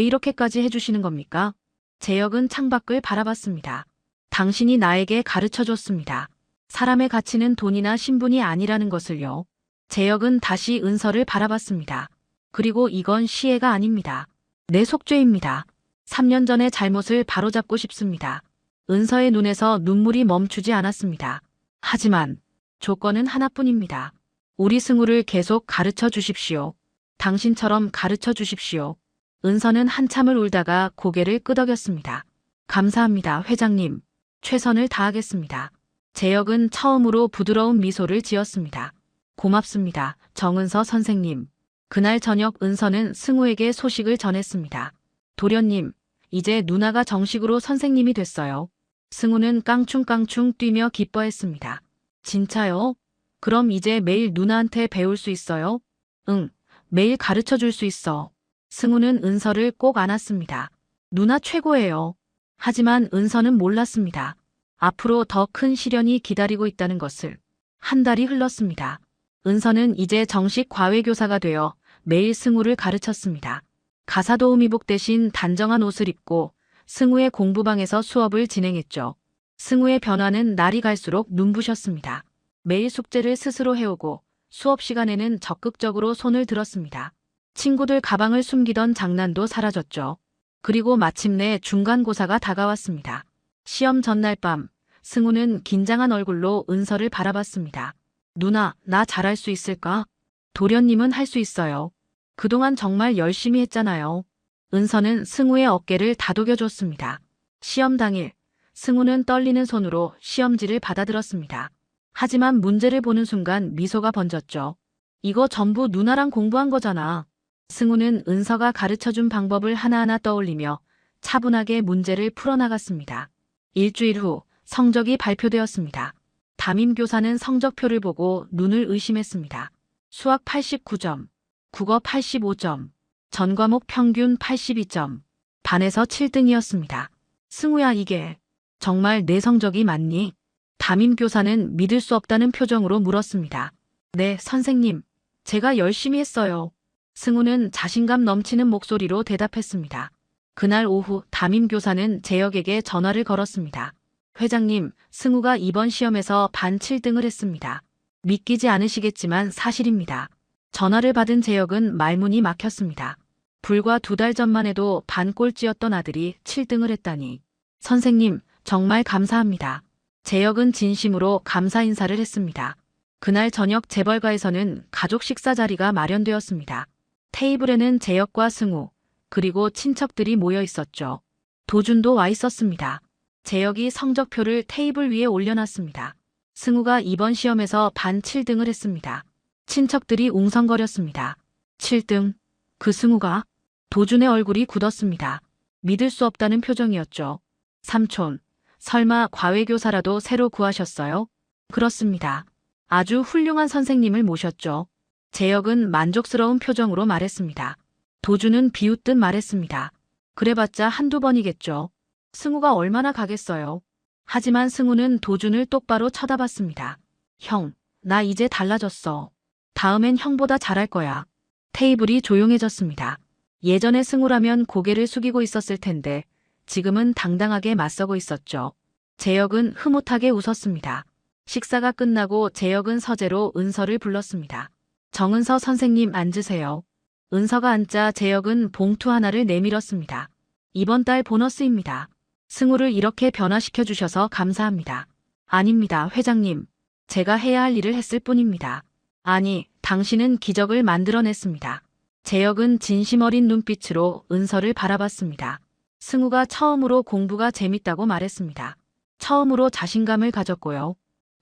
이렇게까지 해주시는 겁니까? 재혁은 창밖을 바라봤습니다. 당신이 나에게 가르쳐줬습니다. 사람의 가치는 돈이나 신분이 아니라는 것을요. 재혁은 다시 은서를 바라봤습니다. 그리고 이건 시혜가 아닙니다. 내 속죄입니다. 3년 전의 잘못을 바로잡고 싶습니다. 은서의 눈에서 눈물이 멈추지 않았습니다. 하지만 조건은 하나뿐입니다. 우리 승우를 계속 가르쳐 주십시오. 당신처럼 가르쳐 주십시오. 은서는 한참을 울다가 고개를 끄덕였습니다. 감사합니다, 회장님. 최선을 다하겠습니다. 재혁은 처음으로 부드러운 미소를 지었습니다. 고맙습니다, 정은서 선생님. 그날 저녁 은서는 승우에게 소식을 전했습니다. 도련님, 이제 누나가 정식으로 선생님이 됐어요. 승우는 깡충깡충 뛰며 기뻐했습니다. 진짜요? 그럼 이제 매일 누나한테 배울 수 있어요? 응, 매일 가르쳐 줄 수 있어. 승우는 은서를 꼭 안았습니다. 누나 최고예요. 하지만 은서는 몰랐습니다. 앞으로 더 큰 시련이 기다리고 있다는 것을. 한 달이 흘렀습니다. 은서는 이제 정식 과외교사가 되어 매일 승우를 가르쳤습니다. 가사도우미복 대신 단정한 옷을 입고 승우의 공부방에서 수업을 진행했죠. 승우의 변화는 날이 갈수록 눈부셨습니다. 매일 숙제를 스스로 해오고 수업 시간에는 적극적으로 손을 들었습니다. 친구들 가방을 숨기던 장난도 사라졌죠. 그리고 마침내 중간고사가 다가왔습니다. 시험 전날 밤, 승우는 긴장한 얼굴로 은서를 바라봤습니다. 누나, 나 잘할 수 있을까? 도련님은 할 수 있어요. 그동안 정말 열심히 했잖아요. 은서는 승우의 어깨를 다독여줬습니다. 시험 당일, 승우는 떨리는 손으로 시험지를 받아들었습니다. 하지만 문제를 보는 순간 미소가 번졌죠. 이거 전부 누나랑 공부한 거잖아. 승우는 은서가 가르쳐준 방법을 하나하나 떠올리며 차분하게 문제를 풀어나갔습니다. 일주일 후 성적이 발표되었습니다. 담임교사는 성적표를 보고 눈을 의심했습니다. 수학 89점, 국어 85점, 전 과목 평균 82점, 반에서 7등이었습니다. 승우야, 이게 정말 내 성적이 맞니? 담임교사는 믿을 수 없다는 표정으로 물었습니다. 네, 선생님. 제가 열심히 했어요. 승우는 자신감 넘치는 목소리로 대답했습니다. 그날 오후 담임교사는 재혁에게 전화를 걸었습니다. 회장님, 승우가 이번 시험에서 반 7등을 했습니다. 믿기지 않으시겠지만 사실입니다. 전화를 받은 재혁은 말문이 막혔습니다. 불과 2달 전만 해도 반 꼴찌였던 아들이 7등을 했다니. 선생님, 정말 감사합니다. 재혁은 진심으로 감사 인사를 했습니다. 그날 저녁 재벌가에서는 가족 식사 자리가 마련되었습니다. 테이블에는 재혁과 승우, 그리고 친척들이 모여 있었죠. 도준도 와 있었습니다. 재혁이 성적표를 테이블 위에 올려놨습니다. 승우가 이번 시험에서 반 7등을 했습니다. 친척들이 웅성거렸습니다. 7등? 그 승우가? 도준의 얼굴이 굳었습니다. 믿을 수 없다는 표정이었죠. 삼촌, 설마 과외교사라도 새로 구하셨어요? 그렇습니다. 아주 훌륭한 선생님을 모셨죠. 재혁은 만족스러운 표정으로 말했습니다. 도준은 비웃듯 말했습니다. 그래봤자 한두 번이겠죠. 승우가 얼마나 가겠어요. 하지만 승우는 도준을 똑바로 쳐다봤습니다. 형, 나 이제 달라졌어. 다음엔 형보다 잘할 거야. 테이블이 조용해졌습니다. 예전에 승우라면 고개를 숙이고 있었을 텐데 지금은 당당하게 맞서고 있었죠. 재혁은 흐뭇하게 웃었습니다. 식사가 끝나고 재혁은 서재로 은서를 불렀습니다. 정은서 선생님 앉으세요. 은서가 앉자 재혁은 봉투 하나를 내밀었습니다. 이번 달 보너스입니다. 승우를 이렇게 변화시켜 주셔서 감사합니다. 아닙니다, 회장님. 제가 해야 할 일을 했을 뿐입니다. 아니, 당신은 기적을 만들어냈습니다. 재혁은 진심 어린 눈빛으로 은서를 바라봤습니다. 승우가 처음으로 공부가 재밌다고 말했습니다. 처음으로 자신감을 가졌고요.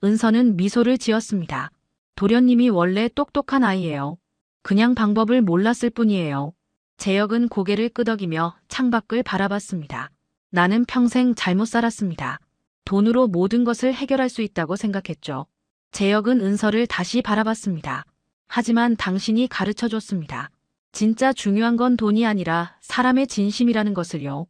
은서는 미소를 지었습니다. 도련님이 원래 똑똑한 아이예요. 그냥 방법을 몰랐을 뿐이에요. 재혁은 고개를 끄덕이며 창밖을 바라봤습니다. 나는 평생 잘못 살았습니다. 돈으로 모든 것을 해결할 수 있다고 생각했죠. 재혁은 은서를 다시 바라봤습니다. 하지만 당신이 가르쳐줬습니다. 진짜 중요한 건 돈이 아니라 사람의 진심이라는 것을요.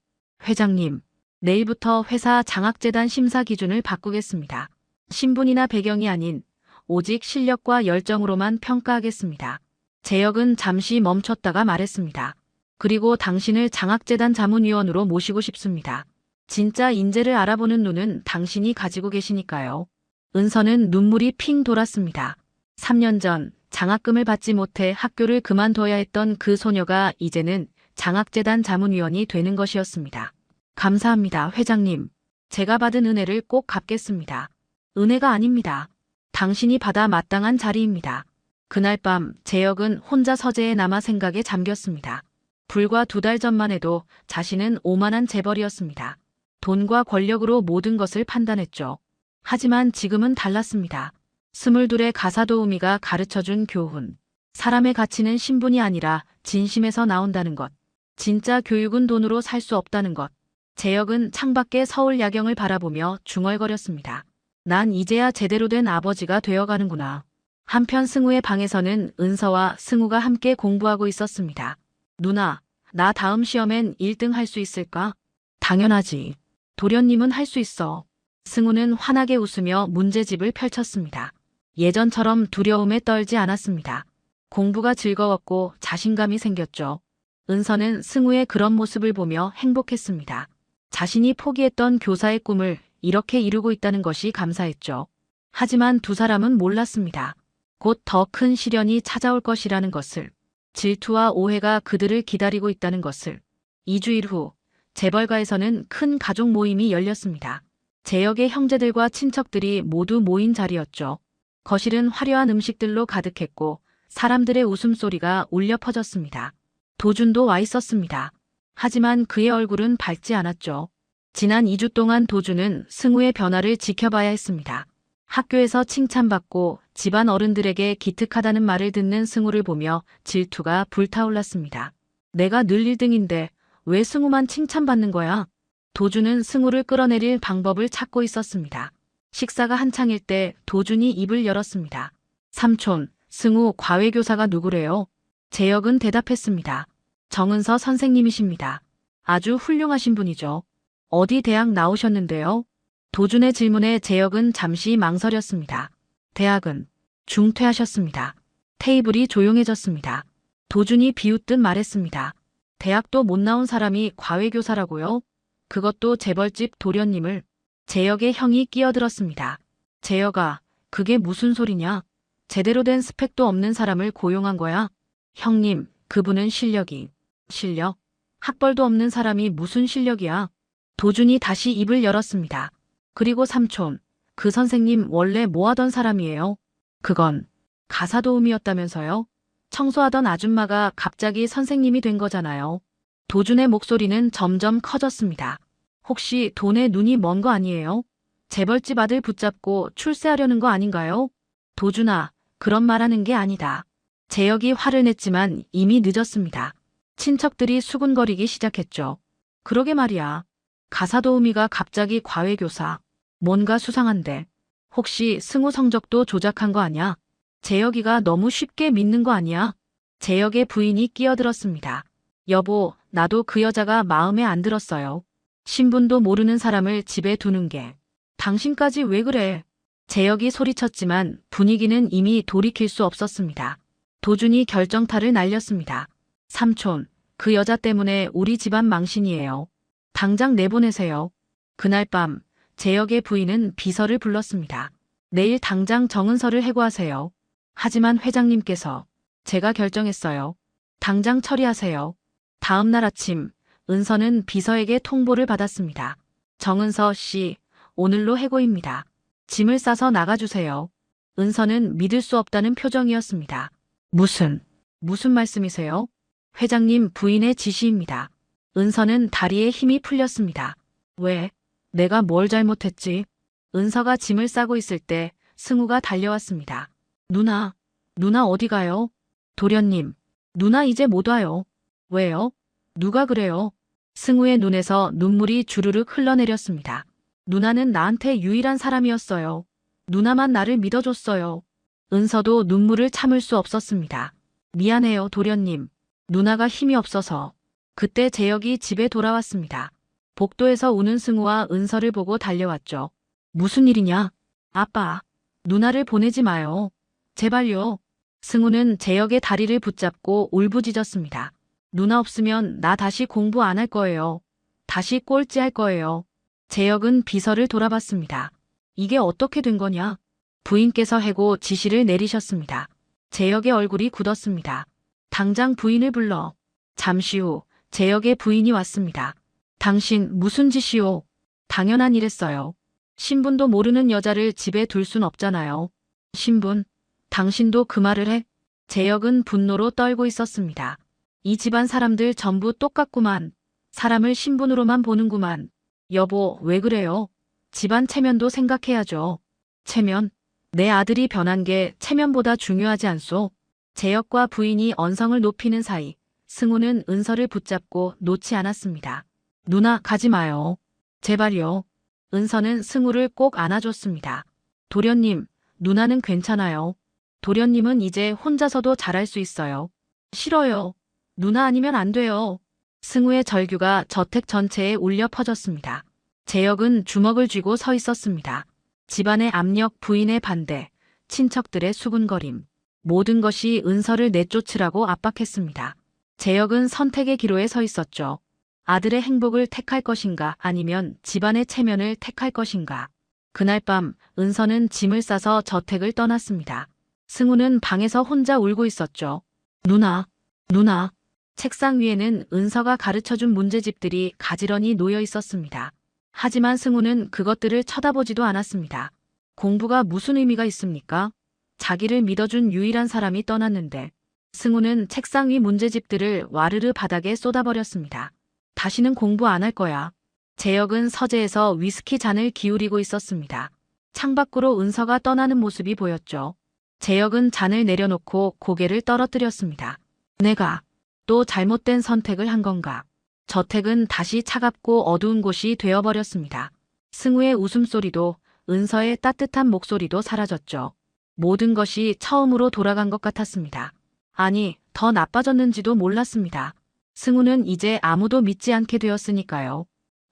회장님, 내일부터 회사 장학재단 심사 기준을 바꾸겠습니다. 신분이나 배경이 아닌 오직 실력과 열정으로만 평가하겠습니다. 재혁은 잠시 멈췄다가 말했습니다. 그리고 당신을 장학재단 자문위원으로 모시고 싶습니다. 진짜 인재를 알아보는 눈은 당신이 가지고 계시니까요. 은서는 눈물이 핑 돌았습니다. 3년 전 장학금을 받지 못해 학교를 그만둬야 했던 그 소녀가 이제는 장학재단 자문위원이 되는 것이었습니다. 감사합니다, 회장님. 제가 받은 은혜를 꼭 갚겠습니다. 은혜가 아닙니다. 당신이 받아 마땅한 자리입니다. 그날 밤 재혁은 혼자 서재에 남아 생각에 잠겼습니다. 불과 2달 전만 해도 자신은 오만한 재벌이었습니다. 돈과 권력으로 모든 것을 판단했죠. 하지만 지금은 달랐습니다. 22의 가사도우미가 가르쳐준 교훈. 사람의 가치는 신분이 아니라 진심에서 나온다는 것. 진짜 교육은 돈으로 살 수 없다는 것. 재혁은 창밖의 서울 야경을 바라보며 중얼거렸습니다. 난 이제야 제대로 된 아버지가 되어가는구나. 한편 승우의 방에서는 은서와 승우가 함께 공부하고 있었습니다. 누나, 나 다음 시험엔 1등 할 수 있을까? 당연하지. 도련님은 할 수 있어. 승우는 환하게 웃으며 문제집을 펼쳤습니다. 예전처럼 두려움에 떨지 않았습니다. 공부가 즐거웠고 자신감이 생겼죠. 은서는 승우의 그런 모습을 보며 행복했습니다. 자신이 포기했던 교사의 꿈을 이렇게 이루고 있다는 것이 감사했죠. 하지만 두 사람은 몰랐습니다. 곧 더 큰 시련이 찾아올 것이라는 것을. 질투와 오해가 그들을 기다리고 있다는 것을. 2주일 후 재벌가에서는 큰 가족 모임이 열렸습니다. 재혁의 형제들과 친척들이 모두 모인 자리였죠. 거실은 화려한 음식들로 가득했고 사람들의 웃음소리가 울려 퍼졌습니다. 도준도 와 있었습니다. 하지만 그의 얼굴은 밝지 않았죠. 지난 2주 동안 도준은 승우의 변화를 지켜봐야 했습니다. 학교에서 칭찬받고 집안 어른들에게 기특하다는 말을 듣는 승우를 보며 질투가 불타올랐습니다. 내가 늘 1등인데 왜 승우만 칭찬받는 거야? 도준은 승우를 끌어내릴 방법을 찾고 있었습니다. 식사가 한창일 때 도준이 입을 열었습니다. 삼촌, 승우 과외교사가 누구래요? 재혁은 대답했습니다. 정은서 선생님이십니다. 아주 훌륭하신 분이죠. 어디 대학 나오셨는데요? 도준의 질문에 재혁은 잠시 망설였습니다. 대학은 중퇴하셨습니다. 테이블이 조용해졌습니다. 도준이 비웃듯 말했습니다. 대학도 못 나온 사람이 과외교사라고요? 그것도 재벌집 도련님을. 재혁의 형이 끼어들었습니다. 재혁아, 그게 무슨 소리냐? 제대로 된 스펙도 없는 사람을 고용한 거야? 형님, 그분은 실력이. 실력? 학벌도 없는 사람이 무슨 실력이야? 도준이 다시 입을 열었습니다. 그리고 삼촌, 그 선생님 원래 뭐 하던 사람이에요? 그건 가사도우미였다면서요? 청소하던 아줌마가 갑자기 선생님이 된 거잖아요. 도준의 목소리는 점점 커졌습니다. 혹시 돈에 눈이 먼 거 아니에요? 재벌집 아들 붙잡고 출세하려는 거 아닌가요? 도준아, 그런 말하는 게 아니다. 재혁이 화를 냈지만 이미 늦었습니다. 친척들이 수군거리기 시작했죠. 그러게 말이야. 가사도우미가 갑자기 과외교사. 뭔가 수상한데. 혹시 승우 성적도 조작한 거 아냐? 재혁이가 너무 쉽게 믿는 거 아니야? 재혁의 부인이 끼어들었습니다. 여보, 나도 그 여자가 마음에 안 들었어요. 신분도 모르는 사람을 집에 두는 게. 당신까지 왜 그래? 재혁이 소리쳤지만 분위기는 이미 돌이킬 수 없었습니다. 도준이 결정타를 날렸습니다. 삼촌, 그 여자 때문에 우리 집안 망신이에요. 당장 내보내세요. 그날 밤 재혁의 부인은 비서를 불렀습니다. 내일 당장 정은서를 해고하세요. 하지만 회장님께서. 제가 결정했어요. 당장 처리하세요. 다음 날 아침 은서는 비서에게 통보를 받았습니다. 정은서 씨, 오늘로 해고입니다. 짐을 싸서 나가주세요. 은서는 믿을 수 없다는 표정이었습니다. 무슨 말씀이세요? 회장님 부인의 지시입니다. 은서는 다리에 힘이 풀렸습니다. 왜? 내가 뭘 잘못했지? 은서가 짐을 싸고 있을 때 승우가 달려왔습니다. 누나 어디 가요? 도련님, 누나 이제 못 와요. 왜요? 누가 그래요? 승우의 눈에서 눈물이 주르륵 흘러내렸습니다. 누나는 나한테 유일한 사람이었어요. 누나만 나를 믿어줬어요. 은서도 눈물을 참을 수 없었습니다. 미안해요, 도련님. 누나가 힘이 없어서. 그때 재혁이 집에 돌아왔습니다. 복도에서 우는 승우와 은서를 보고 달려왔죠. 무슨 일이냐? 아빠, 누나를 보내지 마요. 제발요. 승우는 재혁의 다리를 붙잡고 울부짖었습니다. 누나 없으면 나 다시 공부 안 할 거예요. 다시 꼴찌할 거예요. 재혁은 비서를 돌아봤습니다. 이게 어떻게 된 거냐? 부인께서 해고 지시를 내리셨습니다. 재혁의 얼굴이 굳었습니다. 당장 부인을 불러. 잠시 후 재혁의 부인이 왔습니다. 당신 무슨 짓이오? 당연한 일했어요. 신분도 모르는 여자를 집에 둘 순 없잖아요. 신분? 당신도 그 말을 해? 재혁은 분노로 떨고 있었습니다. 이 집안 사람들 전부 똑같구만. 사람을 신분으로만 보는구만. 여보, 왜 그래요? 집안 체면도 생각해야죠. 체면? 내 아들이 변한 게 체면보다 중요하지 않소? 재혁과 부인이 언성을 높이는 사이 승우는 은서를 붙잡고 놓지 않았습니다. 누나 가지 마요. 제발요. 은서는 승우를 꼭 안아줬습니다. 도련님, 누나는 괜찮아요. 도련님은 이제 혼자서도 잘할 수 있어요. 싫어요. 누나 아니면 안 돼요. 승우의 절규가 저택 전체에 울려 퍼졌습니다. 재혁은 주먹을 쥐고 서 있었습니다. 집안의 압력, 부인의 반대, 친척들의 수군거림. 모든 것이 은서를 내쫓으라고 압박했습니다. 재혁은 선택의 기로에 서 있었죠. 아들의 행복을 택할 것인가 아니면 집안의 체면을 택할 것인가. 그날 밤 은서는 짐을 싸서 저택을 떠났습니다. 승우는 방에서 혼자 울고 있었죠. 누나. 책상 위에는 은서가 가르쳐준 문제집들이 가지런히 놓여 있었습니다. 하지만 승우는 그것들을 쳐다보지도 않았습니다. 공부가 무슨 의미가 있습니까? 자기를 믿어준 유일한 사람이 떠났는데. 승우는 책상 위 문제집들을 와르르 바닥에 쏟아버렸습니다. 다시는 공부 안 할 거야. 재혁은 서재에서 위스키 잔을 기울이고 있었습니다. 창밖으로 은서가 떠나는 모습이 보였죠. 재혁은 잔을 내려놓고 고개를 떨어뜨렸습니다. 내가 또 잘못된 선택을 한 건가? 저택은 다시 차갑고 어두운 곳이 되어버렸습니다. 승우의 웃음소리도 은서의 따뜻한 목소리도 사라졌죠. 모든 것이 처음으로 돌아간 것 같았습니다. 아니, 더 나빠졌는지도 몰랐습니다. 승우는 이제 아무도 믿지 않게 되었으니까요.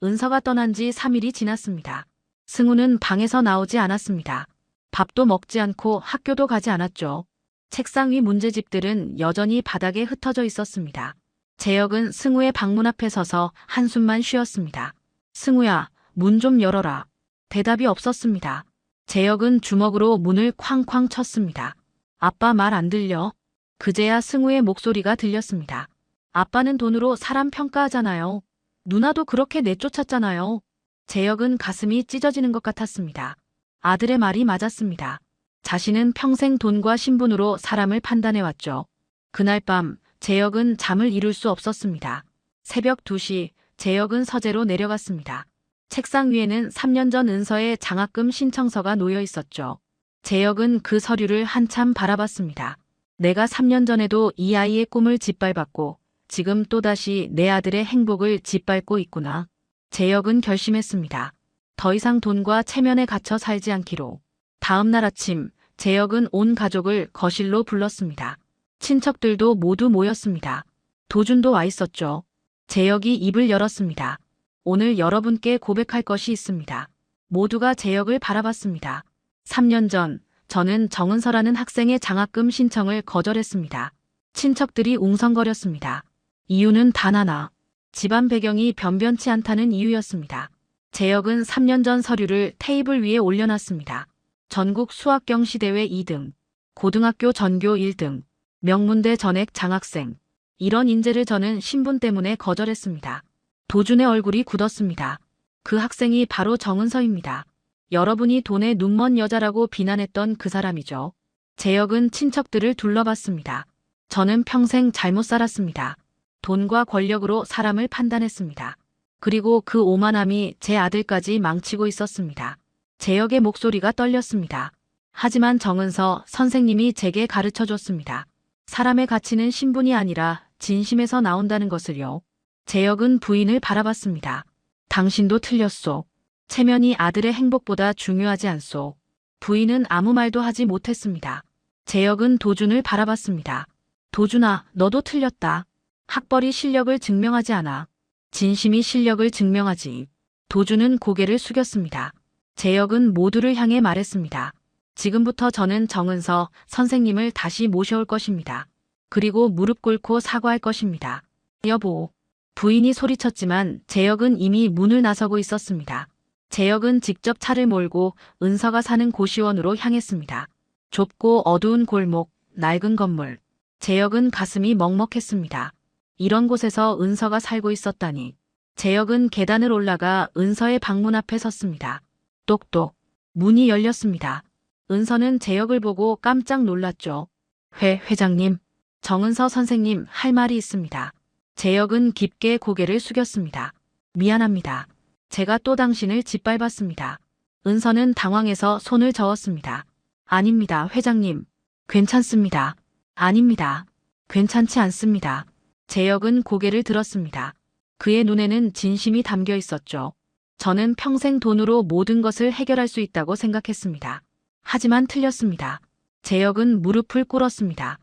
은서가 떠난 지 3일이 지났습니다. 승우는 방에서 나오지 않았습니다. 밥도 먹지 않고 학교도 가지 않았죠. 책상 위 문제집들은 여전히 바닥에 흩어져 있었습니다. 재혁은 승우의 방문 앞에 서서 한숨만 쉬었습니다. 승우야, 문 좀 열어라. 대답이 없었습니다. 재혁은 주먹으로 문을 쾅쾅 쳤습니다. 아빠 말 안 들려? 그제야 승우의 목소리가 들렸습니다. 아빠는 돈으로 사람 평가하잖아요. 누나도 그렇게 내쫓았잖아요. 재혁은 가슴이 찢어지는 것 같았습니다. 아들의 말이 맞았습니다. 자신은 평생 돈과 신분으로 사람을 판단해왔죠. 그날 밤 재혁은 잠을 이룰 수 없었습니다. 새벽 2시 재혁은 서재로 내려갔습니다. 책상 위에는 3년 전 은서의 장학금 신청서가 놓여 있었죠. 재혁은 그 서류를 한참 바라봤습니다. 내가 3년 전에도 이 아이의 꿈을 짓밟았고 지금 또다시 내 아들의 행복을 짓밟고 있구나. 재혁은 결심했습니다. 더 이상 돈과 체면에 갇혀 살지 않기로. 다음 날 아침 재혁은 온 가족을 거실로 불렀습니다. 친척들도 모두 모였습니다. 도준도 와 있었죠. 재혁이 입을 열었습니다. 오늘 여러분께 고백할 것이 있습니다. 모두가 재혁을 바라봤습니다. 3년 전 저는 정은서라는 학생의 장학금 신청을 거절했습니다. 친척들이 웅성거렸습니다. 이유는 단 하나. 집안 배경이 변변치 않다는 이유였습니다. 재혁은 3년 전 서류를 테이블 위에 올려놨습니다. 전국 수학경시대회 2등, 고등학교 전교 1등, 명문대 전액 장학생. 이런 인재를 저는 신분 때문에 거절했습니다. 도준의 얼굴이 굳었습니다. 그 학생이 바로 정은서입니다. 여러분이 돈에 눈먼 여자라고 비난했던 그 사람이죠. 재혁은 친척들을 둘러봤습니다. 저는 평생 잘못 살았습니다. 돈과 권력으로 사람을 판단했습니다. 그리고 그 오만함이 제 아들까지 망치고 있었습니다. 재혁의 목소리가 떨렸습니다. 하지만 정은서 선생님이 제게 가르쳐줬습니다. 사람의 가치는 신분이 아니라 진심에서 나온다는 것을요. 재혁은 부인을 바라봤습니다. 당신도 틀렸소. 체면이 아들의 행복보다 중요하지 않소. 부인은 아무 말도 하지 못했습니다. 재혁은 도준을 바라봤습니다. 도준아, 너도 틀렸다. 학벌이 실력을 증명하지 않아. 진심이 실력을 증명하지. 도준은 고개를 숙였습니다. 재혁은 모두를 향해 말했습니다. 지금부터 저는 정은서 선생님을 다시 모셔올 것입니다. 그리고 무릎 꿇고 사과할 것입니다. 여보. 부인이 소리쳤지만 재혁은 이미 문을 나서고 있었습니다. 재혁은 직접 차를 몰고 은서가 사는 고시원으로 향했습니다. 좁고 어두운 골목, 낡은 건물. 재혁은 가슴이 먹먹했습니다. 이런 곳에서 은서가 살고 있었다니. 재혁은 계단을 올라가 은서의 방문 앞에 섰습니다. 똑똑. 문이 열렸습니다. 은서는 재혁을 보고 깜짝 놀랐죠. 회장님. 정은서 선생님, 할 말이 있습니다. 재혁은 깊게 고개를 숙였습니다. 미안합니다. 제가 또 당신을 짓밟았습니다. 은서는 당황해서 손을 저었습니다. 아닙니다, 회장님. 괜찮습니다. 아닙니다. 괜찮지 않습니다. 재혁은 고개를 들었습니다. 그의 눈에는 진심이 담겨 있었죠. 저는 평생 돈으로 모든 것을 해결할 수 있다고 생각했습니다. 하지만 틀렸습니다. 재혁은 무릎을 꿇었습니다.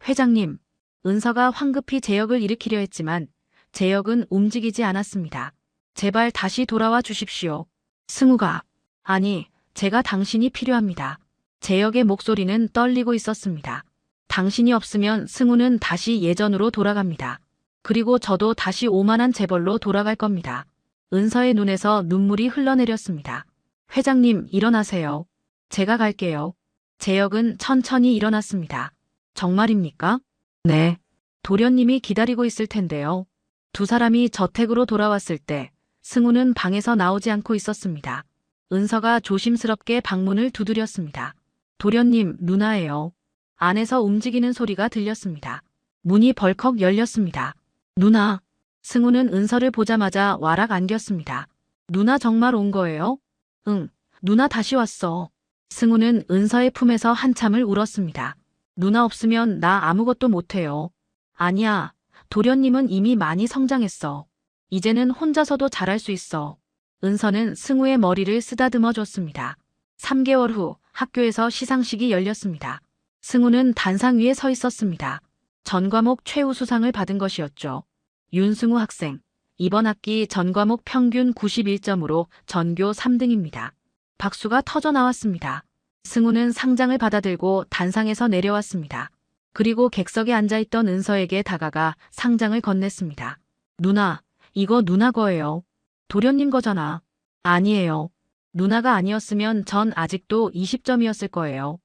회장님, 은서가 황급히 재혁을 일으키려 했지만 재혁은 움직이지 않았습니다. 제발 다시 돌아와 주십시오. 승우가, 아니, 제가 당신이 필요합니다. 재혁의 목소리는 떨리고 있었습니다. 당신이 없으면 승우는 다시 예전으로 돌아갑니다. 그리고 저도 다시 오만한 재벌로 돌아갈 겁니다. 은서의 눈에서 눈물이 흘러내렸습니다. 회장님, 일어나세요. 제가 갈게요. 재혁은 천천히 일어났습니다. 정말입니까? 네. 도련님이 기다리고 있을 텐데요. 두 사람이 저택으로 돌아왔을 때 승우는 방에서 나오지 않고 있었습니다. 은서가 조심스럽게 방문을 두드렸습니다. 도련님, 누나예요. 안에서 움직이는 소리가 들렸습니다. 문이 벌컥 열렸습니다. 누나. 승우는 은서를 보자마자 와락 안겼습니다. 누나 정말 온 거예요? 응, 누나 다시 왔어. 승우는 은서의 품에서 한참을 울었습니다. 누나 없으면 나 아무것도 못해요. 아니야, 도련님은 이미 많이 성장했어. 이제는 혼자서도 잘할 수 있어. 은서는 승우의 머리를 쓰다듬어 줬습니다. 3개월 후 학교에서 시상식이 열렸습니다. 승우는 단상 위에 서 있었습니다. 전 과목 최우수상을 받은 것이었죠. 윤승우 학생, 이번 학기 전 과목 평균 91점으로 전교 3등입니다. 박수가 터져 나왔습니다. 승우는 상장을 받아들고 단상에서 내려왔습니다. 그리고 객석에 앉아있던 은서에게 다가가 상장을 건넸습니다. 누나, 이거 누나 거예요. 도련님 거잖아. 아니에요. 누나가 아니었으면 전 아직도 20점이었을 거예요.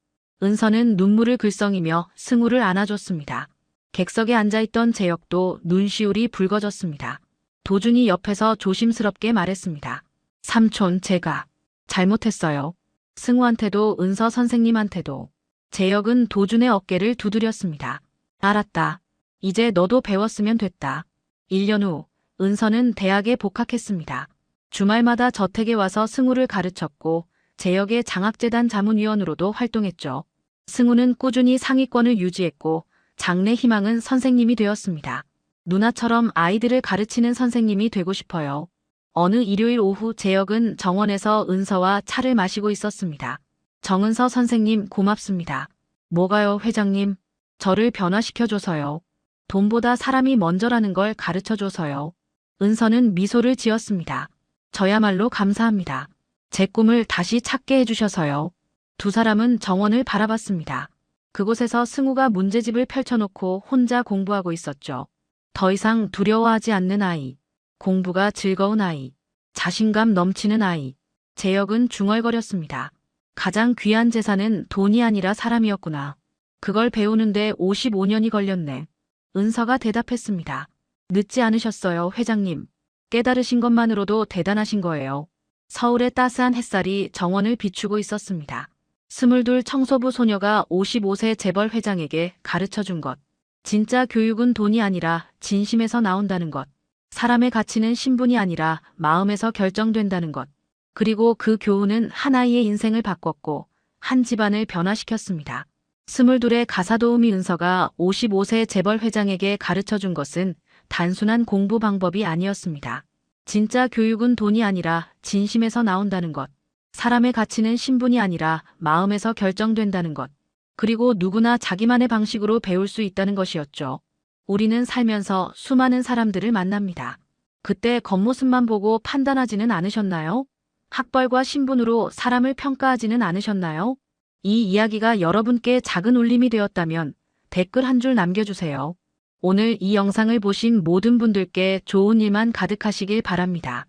은서는 눈물을 글썽이며 승우를 안아줬습니다. 객석에 앉아있던 재혁도 눈시울이 붉어졌습니다. 도준이 옆에서 조심스럽게 말했습니다. 삼촌, 제가 잘못했어요. 승우한테도 은서 선생님한테도. 재혁은 도준의 어깨를 두드렸습니다. 알았다. 이제 너도 배웠으면 됐다. 1년 후 은서는 대학에 복학했습니다. 주말마다 저택에 와서 승우를 가르쳤고 재혁의 장학재단 자문위원으로도 활동했죠. 승우는 꾸준히 상위권을 유지했고 장래 희망은 선생님이 되었습니다. 누나처럼 아이들을 가르치는 선생님이 되고 싶어요. 어느 일요일 오후 재혁은 정원에서 은서와 차를 마시고 있었습니다. 정은서 선생님 고맙습니다. 뭐가요, 회장님? 저를 변화시켜줘서요. 돈보다 사람이 먼저라는 걸 가르쳐줘서요. 은서는 미소를 지었습니다. 저야말로 감사합니다. 제 꿈을 다시 찾게 해주셔서요. 두 사람은 정원을 바라봤습니다. 그곳에서 승우가 문제집을 펼쳐놓고 혼자 공부하고 있었죠. 더 이상 두려워하지 않는 아이. 공부가 즐거운 아이. 자신감 넘치는 아이. 재혁은 중얼거렸습니다. 가장 귀한 재산은 돈이 아니라 사람이었구나. 그걸 배우는데 55년이 걸렸네. 은서가 대답했습니다. 늦지 않으셨어요, 회장님. 깨달으신 것만으로도 대단하신 거예요. 서울의 따스한 햇살이 정원을 비추고 있었습니다. 22 청소부 소녀가 55세 재벌 회장에게 가르쳐 준 것. 진짜 교육은 돈이 아니라 진심에서 나온다는 것. 사람의 가치는 신분이 아니라 마음에서 결정된다는 것. 그리고 그 교훈은 한 아이의 인생을 바꿨고 한 집안을 변화시켰습니다. 22의 가사도우미 은서가 55세 재벌 회장에게 가르쳐 준 것은 단순한 공부 방법이 아니었습니다. 진짜 교육은 돈이 아니라 진심에서 나온다는 것. 사람의 가치는 신분이 아니라 마음에서 결정된다는 것. 그리고 누구나 자기만의 방식으로 배울 수 있다는 것이었죠. 우리는 살면서 수많은 사람들을 만납니다. 그때 겉모습만 보고 판단하지는 않으셨나요? 학벌과 신분으로 사람을 평가하지는 않으셨나요? 이 이야기가 여러분께 작은 울림이 되었다면 댓글 한 줄 남겨주세요. 오늘 이 영상을 보신 모든 분들께 좋은 일만 가득하시길 바랍니다.